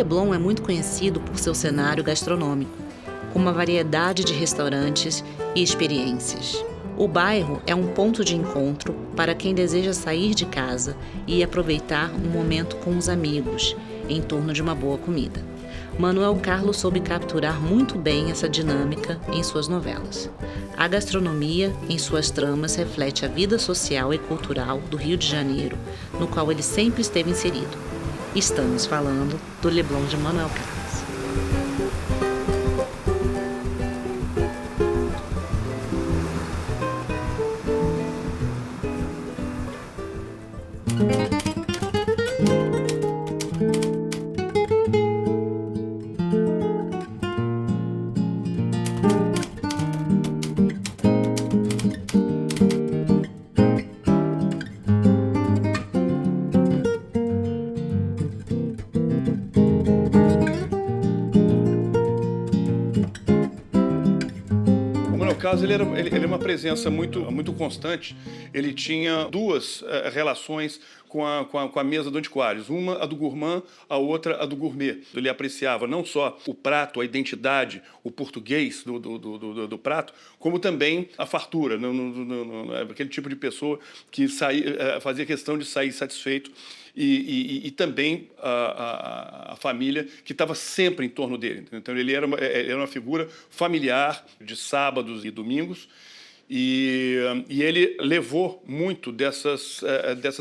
Leblon é muito conhecido por seu cenário gastronômico, com uma variedade de restaurantes e experiências. O bairro é um ponto de encontro para quem deseja sair de casa e aproveitar um momento com os amigos, em torno de uma boa comida. Manuel Carlos soube capturar muito bem essa dinâmica em suas novelas. A gastronomia, em suas tramas, reflete a vida social e cultural do Rio de Janeiro, no qual ele sempre esteve inserido. Estamos falando do Leblon de Manuel Carlos. Carlos ele é uma presença muito constante. Ele tinha duas relações com a mesa do Antiquários. Uma, a do gourmand, a outra, a do gourmet. Ele apreciava não só o prato, a identidade, o português do prato, como também a fartura. Aquele tipo de pessoa que fazia questão de sair satisfeito. E também a família que estava sempre em torno dele. Então, ele era uma figura familiar de sábados e domingos, e ele levou muito dessas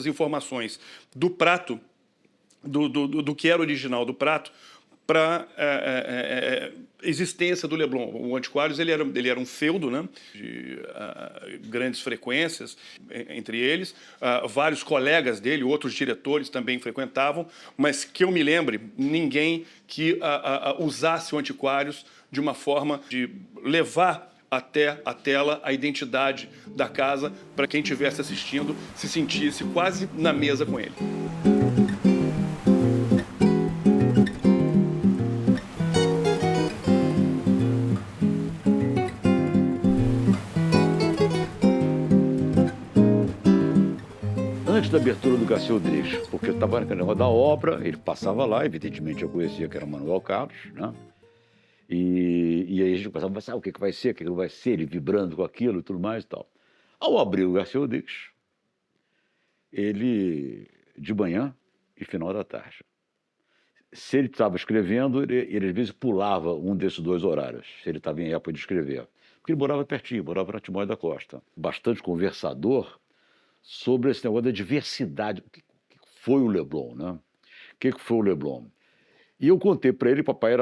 informações do prato, do que era original do prato, para a existência do Leblon. O Antiquários ele era um feudo, né, de grandes frequências entre eles. Vários colegas dele, outros diretores também frequentavam, mas que eu me lembre, ninguém que usasse o Antiquários de uma forma de levar até a tela a identidade da casa para quem estivesse assistindo se sentisse quase na mesa com ele. Antes da abertura do Garcia Rodrigues, porque eu estava naquele negócio da obra, ele passava lá, evidentemente eu conhecia que era Manuel Carlos, né? E aí a gente pensava, mas sabe o que vai ser, o que não vai ser, ele vibrando com aquilo e tudo mais e tal. Ao abrir o Garcia Rodrigues, ele, de manhã e final da tarde, se ele estava escrevendo, ele às vezes pulava um desses dois horários, se ele estava em época de escrever. Porque ele morava pertinho, morava na Timóteo da Costa. Bastante conversador sobre esse negócio da diversidade. O que foi o Leblon, né? O que foi o Leblon? E eu contei para ele, papai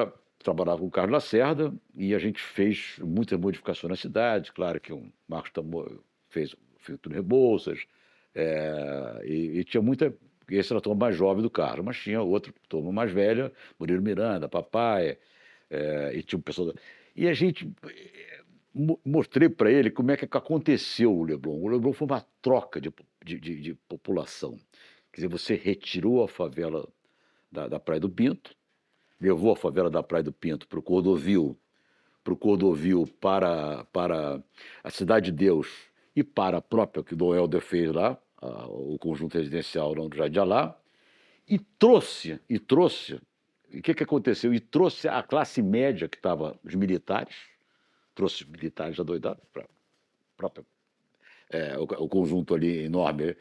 trabalhava com o Carlos Lacerda, e a gente fez muitas modificações na cidade. Claro que o Marcos Tamor fez tudo Rebouças, e tinha muita... Esse era a turma mais jovem do Carlos, mas tinha outra turma mais velha, Murilo Miranda, papai, e tinha um pessoal... E a gente... mostrei para ele como é que aconteceu o Leblon. O Leblon foi uma troca de população. Quer dizer, você retirou a favela da Praia do Pinto, levou a favela da Praia do Pinto para o Cordovil, para a Cidade de Deus e para a própria que o Dom Helder fez lá, o conjunto residencial no Jardim Alá, e trouxe, o que aconteceu? E trouxe a classe média que estava, os militares, trouxe os militares adoidados para o conjunto ali enorme,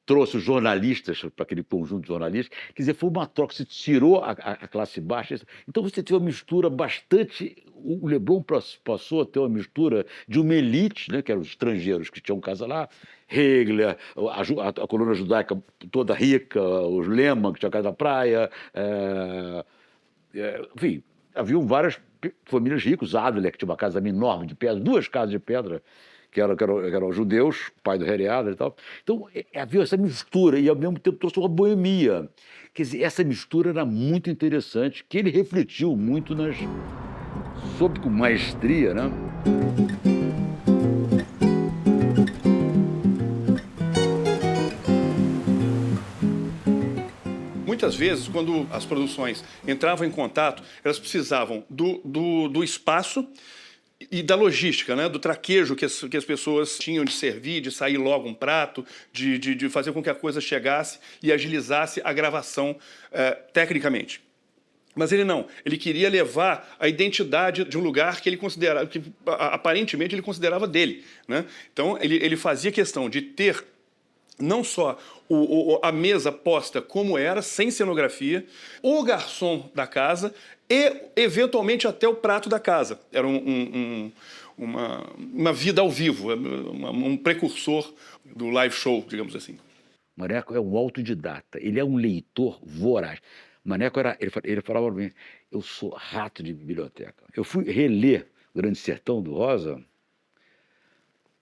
trouxe os jornalistas para aquele conjunto de jornalistas, quer dizer, foi uma troca, se tirou a classe baixa, então você teve uma mistura bastante, o Leblon passou a ter uma mistura de uma elite, né, que eram os estrangeiros que tinham casa lá, Hegler, a colônia judaica toda rica, os Lehmann, que tinha casa na praia, enfim, haviam várias famílias ricas, Adler, que tinha uma casa enorme de pedra, duas casas de pedra, que eram judeus, pai do Harry Adler e tal. Então, havia essa mistura, e ao mesmo tempo trouxe uma boemia. Quer dizer, essa mistura era muito interessante, que ele refletiu muito soube com maestria, né? Muitas vezes, quando as produções entravam em contato, elas precisavam do espaço e da logística, né? Do traquejo que as pessoas tinham de servir, de sair logo um prato, de fazer com que a coisa chegasse e agilizasse a gravação tecnicamente. Mas ele não, ele queria levar a identidade de um lugar que ele considerava, que aparentemente ele considerava dele, né? Então ele fazia questão de ter não só a mesa posta como era, sem cenografia, o garçom da casa e, eventualmente, até o prato da casa. Era uma vida ao vivo, um precursor do live show, digamos assim. Maneco é um autodidata, ele é um leitor voraz. Maneco ele falava para mim, eu sou rato de biblioteca. Eu fui reler Grande Sertão do Rosa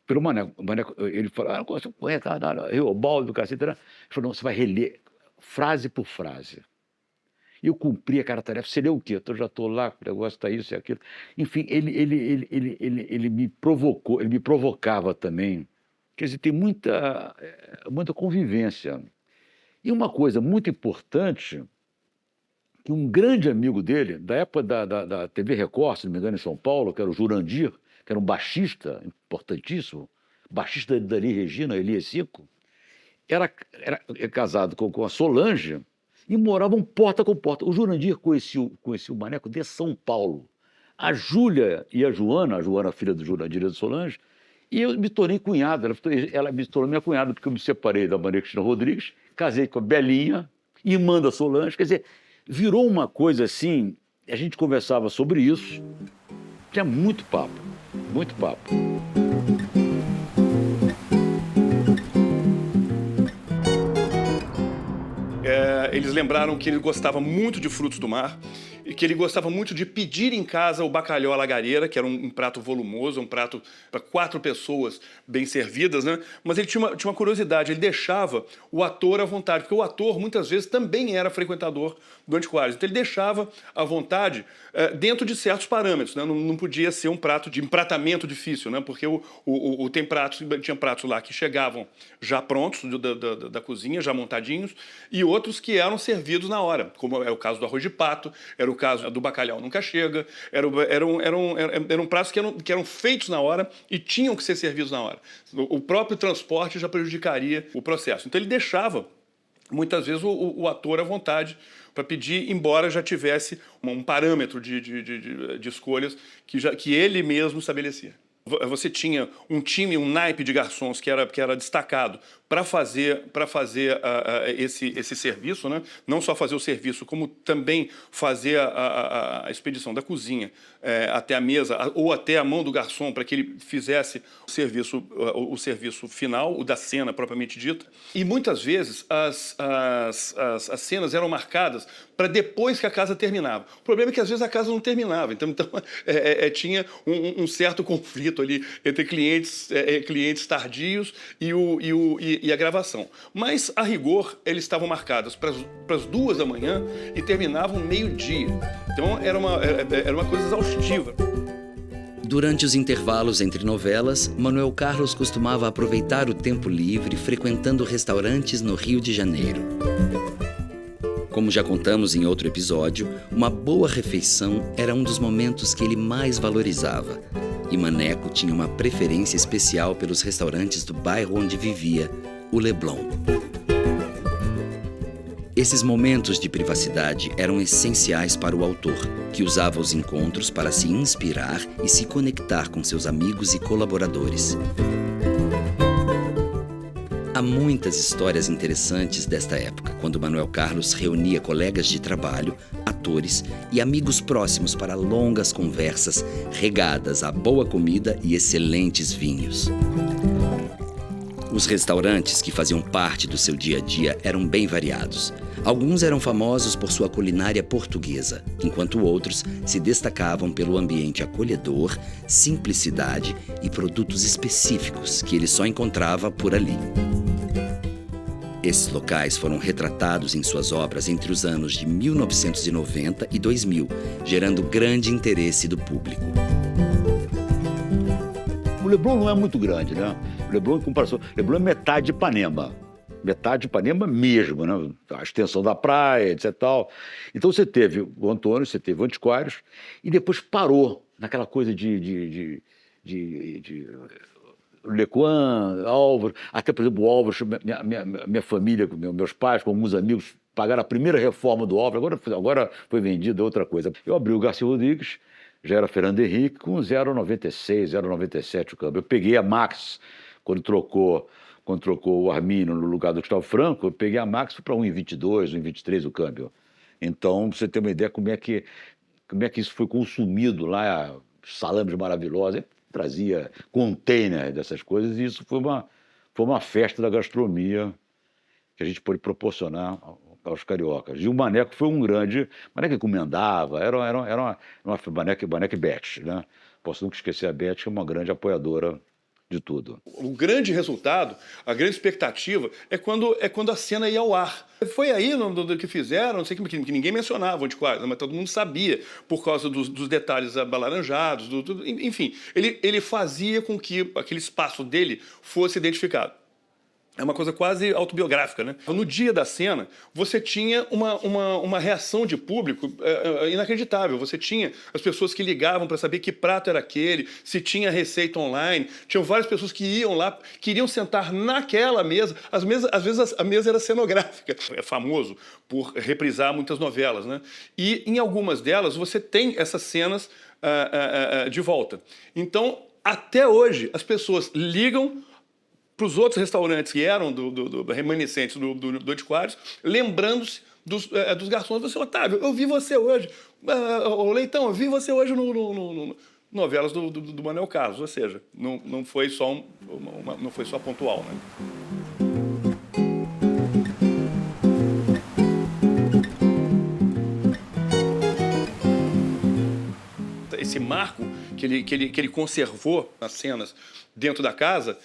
pelo Maneco. Ele falou, você conhece Riobaldo, cacete. Ele falou, não, você vai reler frase por frase. E eu cumpri aquela tarefa. Você leu o quê? Eu já estou lá, o negócio está isso e aquilo. Enfim, ele me provocou, ele me provocava também. Quer dizer, tem muita convivência. E uma coisa muito importante, que um grande amigo dele, da época da TV Record, se não me engano, em São Paulo, que era o Jurandir, que era um baixista importantíssimo, baixista da Dali Regina, Elias Sico, era casado com a Solange e moravam porta com porta. O Jurandir conhecia o Maneco de São Paulo. A Júlia e a Joana filha do Jurandir e da Solange, e eu me tornei cunhado. Ela me tornou minha cunhada, porque eu me separei da Maria Cristina Rodrigues, casei com a Belinha, irmã da Solange. Quer dizer, virou uma coisa assim, a gente conversava sobre isso, tinha muito papo, muito papo. Eles lembraram que ele gostava muito de frutos do mar e que ele gostava muito de pedir em casa o bacalhau à lagareira, que era um prato volumoso, um prato para 4 pessoas bem servidas, né? Mas ele tinha uma curiosidade, ele deixava o ator à vontade, porque o ator muitas vezes também era frequentador do Antiquários. Então ele deixava à vontade dentro de certos parâmetros, né? Não podia ser um prato de empratamento difícil, né? Porque tinha pratos lá que chegavam já prontos da cozinha, já montadinhos, e outros que eram servidos na hora, como é o caso do arroz de pato, era o caso do bacalhau nunca chega, eram pratos que eram feitos na hora e tinham que ser servidos na hora. O próprio transporte já prejudicaria o processo. Então ele deixava, muitas vezes, o ator à vontade para pedir, embora já tivesse um parâmetro de escolhas que ele mesmo estabelecia. Você tinha um time, um naipe de garçons que era destacado para fazer esse serviço, né? Não só fazer o serviço, como também fazer a expedição da cozinha até a mesa ou até a mão do garçom para que ele fizesse o serviço final, o da cena propriamente dita. E muitas vezes as cenas eram marcadas para depois que a casa terminava. O problema é que às vezes a casa não terminava, então tinha um certo conflito ali entre clientes tardios e a gravação. Mas, a rigor, eles estavam marcados para as 2 da manhã e terminavam meio-dia. Então, era uma coisa exaustiva. Durante os intervalos entre novelas, Manuel Carlos costumava aproveitar o tempo livre frequentando restaurantes no Rio de Janeiro. Como já contamos em outro episódio, uma boa refeição era um dos momentos que ele mais valorizava. E Maneco tinha uma preferência especial pelos restaurantes do bairro onde vivia, o Leblon. Esses momentos de privacidade eram essenciais para o autor, que usava os encontros para se inspirar e se conectar com seus amigos e colaboradores. Há muitas histórias interessantes desta época, quando Manuel Carlos reunia colegas de trabalho, atores e amigos próximos para longas conversas regadas a boa comida e excelentes vinhos. Os restaurantes que faziam parte do seu dia a dia eram bem variados. Alguns eram famosos por sua culinária portuguesa, enquanto outros se destacavam pelo ambiente acolhedor, simplicidade e produtos específicos que ele só encontrava por ali. Esses locais foram retratados em suas obras entre os anos de 1990 e 2000, gerando grande interesse do público. O Leblon não é muito grande, né? O Leblon, em comparação, Leblon é metade de Ipanema. Metade de Ipanema mesmo, né? A extensão da praia, etc. Tal. Então você teve o Antônio, você teve o Antiquários, e depois parou naquela coisa de Lecoan, Álvaro, até, por exemplo, o Álvaro, minha família, meus pais, com alguns amigos, pagaram a primeira reforma do Alves, agora foi vendido, é outra coisa. Eu abri o Garcia Rodrigues, já era Fernando Henrique, com 0,96, 0,97 o câmbio. Eu peguei a Max, quando trocou o Arminio no lugar do Gustavo Franco, eu peguei a Max para 1,22, 1,23 o câmbio. Então, pra você ter uma ideia como é que isso foi consumido lá, salames maravilhosos, trazia container dessas coisas, e isso foi uma festa da gastronomia que a gente pôde proporcionar aos cariocas. E o Maneco foi um grande... Maneco encomendava, era uma Maneco e Beth, né? Posso nunca esquecer a Beth, que é uma grande apoiadora de tudo. O grande resultado, a grande expectativa é quando a cena ia ao ar. Foi aí do que fizeram, não sei que ninguém mencionava o Antiquários, mas todo mundo sabia, por causa dos detalhes alaranjados, enfim. Ele fazia com que aquele espaço dele fosse identificado. É uma coisa quase autobiográfica, né? No dia da cena, você tinha uma reação de público inacreditável. Você tinha as pessoas que ligavam para saber que prato era aquele, se tinha receita online. Tinham várias pessoas que iam lá, queriam sentar naquela mesa. Às vezes a mesa era cenográfica. É famoso por reprisar muitas novelas, né? E em algumas delas você tem essas cenas de volta. Então, até hoje, as pessoas ligam para os outros restaurantes que eram remanescentes do Antiquários, lembrando-se dos garçons. Você, Otávio, eu vi você hoje. Ô, Leitão, eu vi você hoje no novelas do Manuel Carlos. Ou seja, não foi só não foi só pontual, né? Esse marco que ele conservou nas cenas dentro da casa,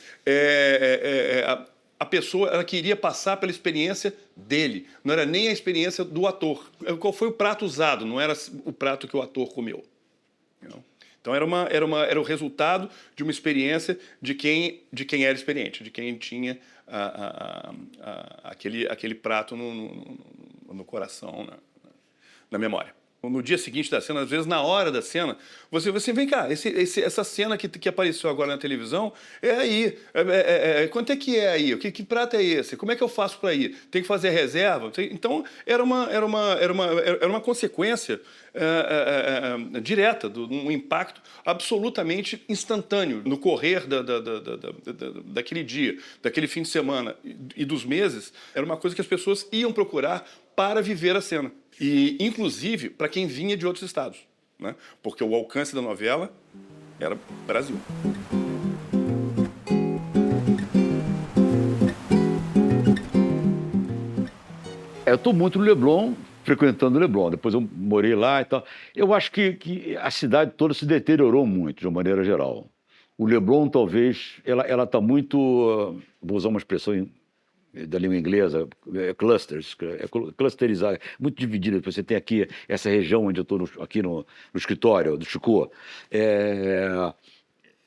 a pessoa ela queria passar pela experiência dele, não era nem a experiência do ator. Qual foi o prato usado, não era o prato que o ator comeu. Então era o resultado de uma experiência de quem era experiente, de quem tinha aquele prato no coração, na memória. No dia seguinte da cena, às vezes na hora da cena, você vem cá, essa cena que apareceu agora na televisão, é aí. Quanto é que é aí? Que prato é esse? Como é que eu faço para ir? Tem que fazer reserva? Então, era uma consequência direta, um impacto absolutamente instantâneo no correr daquele dia, daquele fim de semana e dos meses. Era uma coisa que as pessoas iam procurar para viver a cena. E, inclusive, para quem vinha de outros estados, né? Porque o alcance da novela era Brasil. Eu estou muito no Leblon, frequentando o Leblon. Depois eu morei lá e tal. Eu acho que a cidade toda se deteriorou muito, de uma maneira geral. O Leblon, talvez, ela está muito... Vou usar uma expressão da língua inglesa, clusters, clusterizada, muito dividida. Você tem aqui essa região onde eu estou, aqui no escritório do Chico.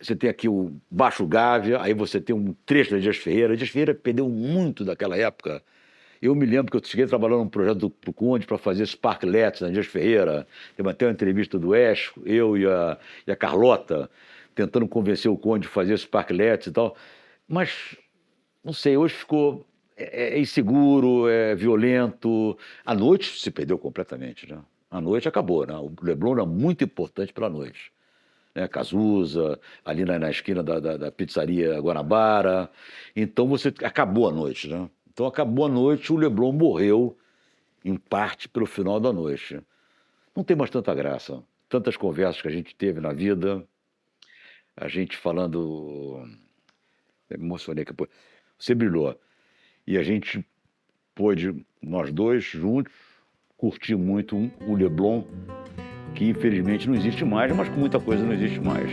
Você tem aqui o Baixo Gávea, aí você tem um trecho da Dias Ferreira. A Dias Ferreira perdeu muito daquela época. Eu me lembro que eu cheguei trabalhando num projeto do Conde para fazer Sparklets na Dias Ferreira. Teve até uma entrevista do Esco, eu e a Carlota, tentando convencer o Conde de fazer Sparklets e tal. Mas, não sei, hoje ficou... É inseguro, é violento. À noite se perdeu completamente, né? À noite acabou, né? O Leblon era muito importante para a noite. Né? Cazuza, ali na esquina da pizzaria Guanabara. Então acabou a noite, né? Então acabou a noite, o Leblon morreu, em parte, pelo final da noite. Não tem mais tanta graça. Tantas conversas que a gente teve na vida, a gente falando... Eu me emocionei aqui. Você brilhou. E a gente pôde, nós dois juntos, curtir muito o Leblon, que infelizmente não existe mais, mas com muita coisa não existe mais.